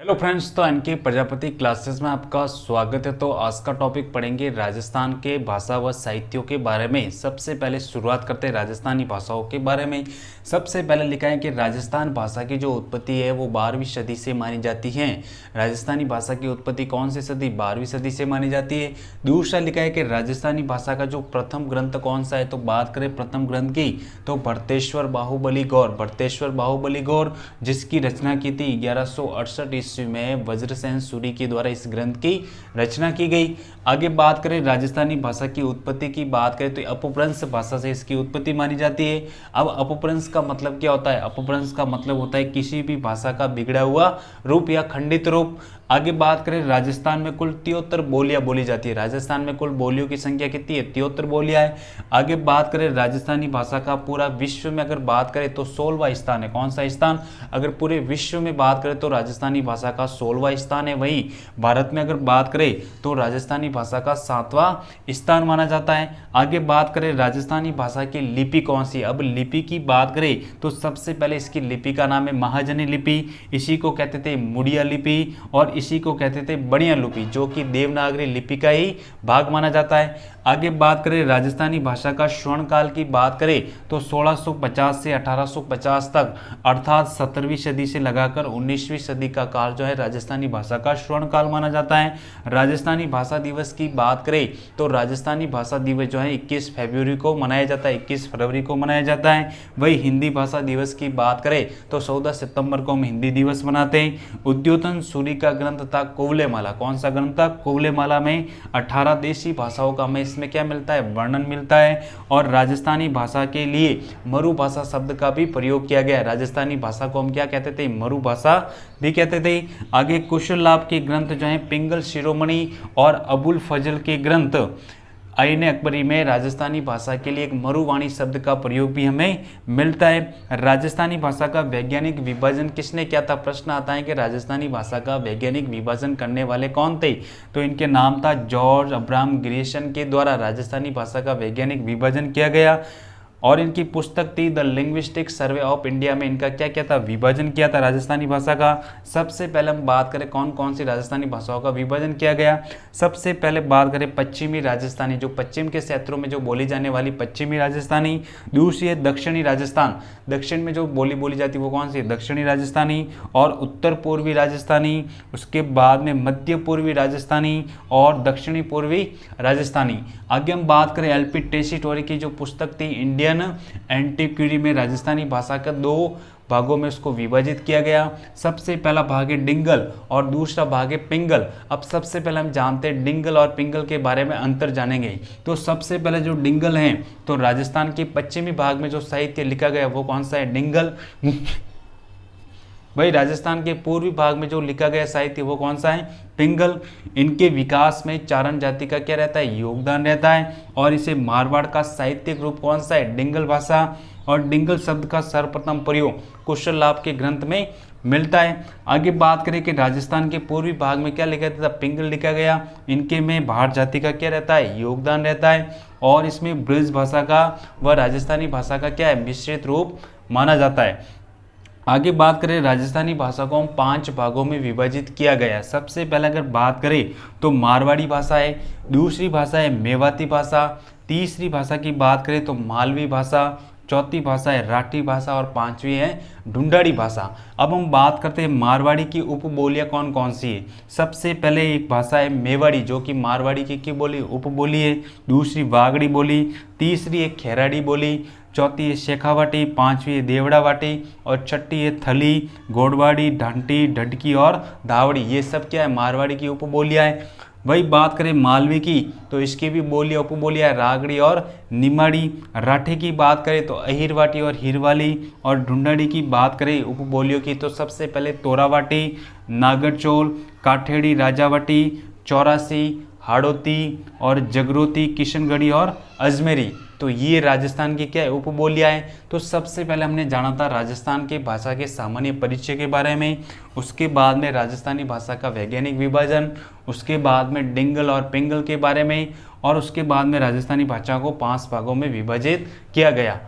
Hello friends, तो N K Prajapati classes में आपका स्वागत है। तो आज का टॉपिक पढ़ेंगे राजस्थान के भाषा व साहित्यों के बारे में। सबसे पहले शुरुआत करते हैं राजस्थानी भाषाओं के बारे में। सबसे पहले लिखा है कि राजस्थान भाषा की जो उत्पत्ति है वो 12वीं सदी से मानी जाती है। राजस्थानी भाषा की उत्पत्ति कौन सी सदी? 12वीं सदी से मानी जाती है। दूसरा लिखा है कि राजस्थानी भाषा का जो प्रथम ग्रंथ कौन सा है, तो बात करें प्रथम ग्रंथ की तो भरतेश्वर बाहुबली गौर जिसकी रचना की थी 1168 ईस्वी में वज्रसेन सूरी के द्वारा इस ग्रंथ की रचना की गई। आगे बात करें राजस्थानी भाषा की उत्पत्ति की बात करें तो अपभ्रंश भाषा से इसकी उत्पत्ति मानी जाती है। अब अपभ्रंश का मतलब क्या होता है? अपभ्रंश का मतलब होता है किसी भी भाषा का बिगड़ा हुआ रूप या खंडित रूप। आगे बात करें राजस्थान में कुल 73 बोलियां बोली जाती है। राजस्थान में कुल बोलियों की संख्या कितनी है? 73 बोलियां है। आगे बात करें राजस्थानी भाषा का पूरा विश्व में अगर बात करें तो 16वां स्थान है। कौन सा स्थान? अगर पूरे विश्व में बात करें तो राजस्थानी भाषा का 16वां स्थान है। वहीं भारत में अगर बात करें तो राजस्थानी भाषा का 7वां स्थान माना जाता है। आगे बात करें राजस्थानी भाषा की लिपि कौन सी? अब लिपि की बात करें तो सबसे पहले इसकी लिपि का नाम है महाजनी लिपि। इसी को कहते थे मुड़िया लिपि और इसी को कहते थे बढ़िया लिपि, जो कि देवनागरी लिपि का ही भाग माना जाता है। आगे बात करें राजस्थानी भाषा का स्वर्ण काल की बात करें तो 1650 से 1850 तक, अर्थात 17वीं सदी से लगाकर 19वीं सदी का काल जो है राजस्थानी भाषा का स्वर्ण काल माना जाता है। राजस्थानी भाषा दिवस की बात करें तो राजस्थानी भाषा दिवस जो है 21 फरवरी को मनाया जाता है। 21 फरवरी को मनाया जाता है। वही हिंदी भाषा दिवस की बात करें तो 14 सितंबर को हम हिंदी दिवस मनाते हैं। उद्योतन सूरी का ग्रंथ था कुवलयमाला। कौन सा ग्रंथ था? कुवलयमाला में 18 देशी भाषाओं का हमें इसमें क्या मिलता है? वर्णन मिलता है। और राजस्थानी भाषा के लिए मरु भाषा शब्द का भी प्रयोग किया गया है। राजस्थानी भाषा को हम क्या कहते थे? मरु भाषा भी कहते थे। आगे कुशल लाभ के ग्रंथ जो है पिंगल शिरोमणि और अबुल फजल के ग्रंथ आईन अकबरी में राजस्थानी भाषा के लिए एक मरुवाणी शब्द का प्रयोग भी हमें मिलता है। राजस्थानी भाषा का वैज्ञानिक विभाजन किसने किया था? प्रश्न आता है कि राजस्थानी भाषा का वैज्ञानिक विभाजन करने वाले कौन थे? तो इनके नाम था जॉर्ज अब्राहम ग्रियर्सन के द्वारा राजस्थानी भाषा का वैज्ञानिक विभाजन किया गया। और इनकी पुस्तक थी the linguistic survey of India में इनका क्या किया था? विभाजन किया था राजस्थानी भाषा का। सबसे पहले हम बात करें कौन कौन सी राजस्थानी भाषाओं का विभाजन किया गया। सबसे पहले बात करें पश्चिमी राजस्थानी, जो पश्चिम के क्षेत्रों में जो बोली जाने वाली पश्चिमी राजस्थानी। दूसरी है दक्षिणी राजस्थान, दक्षिण में जो बोली जाती है वो कौन सी है? दक्षिणी राजस्थानी। और उत्तर पूर्वी राजस्थानी, उसके बाद में मध्य पूर्वी राजस्थानी और दक्षिणी पूर्वी राजस्थानी। आगे हम बात करें एलपी टेसीटोरी की जो पुस्तक थी इंडियन एंटीक्विटी में राजस्थानी भाषा के 2 भागों में उसको विभाजित किया गया। सबसे पहला भाग है डिंगल और दूसरा भाग है पिंगल। अब सबसे पहले हम जानते हैं डिंगल और पिंगल के बारे में अंतर जानेंगे। तो सबसे पहले जो डिंगल है तो राजस्थान के पश्चिमी भाग में जो साहित्य लिखा गया वो कौन सा है? डिंगल। वही राजस्थान के पूर्वी भाग में जो लिखा गया साहित्य वो कौन सा है? पिंगल। इनके विकास में चारण जाति का क्या रहता है? योगदान रहता है। और इसे मारवाड़ का साहित्यिक रूप कौन सा है? डिंगल भाषा। और डिंगल शब्द का सर्वप्रथम प्रयोग कुशल लाभ के ग्रंथ में मिलता है। आगे बात करें कि राजस्थान के पूर्वी भाग में क्या लिखा था? पिंगल लिखा गया। इनके में भाट जाति का क्या रहता है? योगदान रहता है। और इसमें ब्रज भाषा का व राजस्थानी भाषा का क्या है? मिश्रित रूप माना जाता है। आगे बात करें राजस्थानी भाषा को हम 5 भागों में विभाजित किया गया है। सबसे पहले अगर बात करें तो मारवाड़ी भाषा है, दूसरी भाषा है मेवाती भाषा, तीसरी भाषा की बात करें तो मालवी भाषा, चौथी भाषा है राठी भाषा और 5वीं है ढूंढाड़ी भाषा। अब हम बात करते हैं मारवाड़ी की उपबोलियां कौन कौन सी है। सबसे पहले एक भाषा है मेवाड़ी, जो कि मारवाड़ी की बोली उपबोली है। दूसरी वागड़ी बोली, तीसरी है खेराड़ी बोली, चौथी है शेखावाटी, 5वीं है देवड़ावाटी और छठी है थली, गोडवाड़ी, ढांटी, ढडकी और धावड़ी। ये सब क्या है? मारवाड़ी की उपबोलियां है। वही बात करें मालवी की तो इसकी भी बोलियां उपबोलियां रागड़ी और निमाड़ी। राठे की बात करें तो अहिरवाटी और हिरवाली। और ढूंढाड़ी की बात करें उपबोलियों की तो सबसे पहले तोरावाटी, नागरचोल, काठेड़ी, राजावाटी, चौरासी, हाड़ौती और जगरोती, किशनगढ़ी और अजमेरी। तो ये राजस्थान की क्या है? उपबोलियां हैं। तो सबसे पहले हमने जाना था राजस्थान की भाषा के सामान्य परिचय के बारे में, उसके बाद में राजस्थानी भाषा का वैज्ञानिक विभाजन, उसके बाद में डिंगल और पिंगल के बारे में, और उसके बाद में राजस्थानी भाषा को 5 भागों में विभाजित किया गया।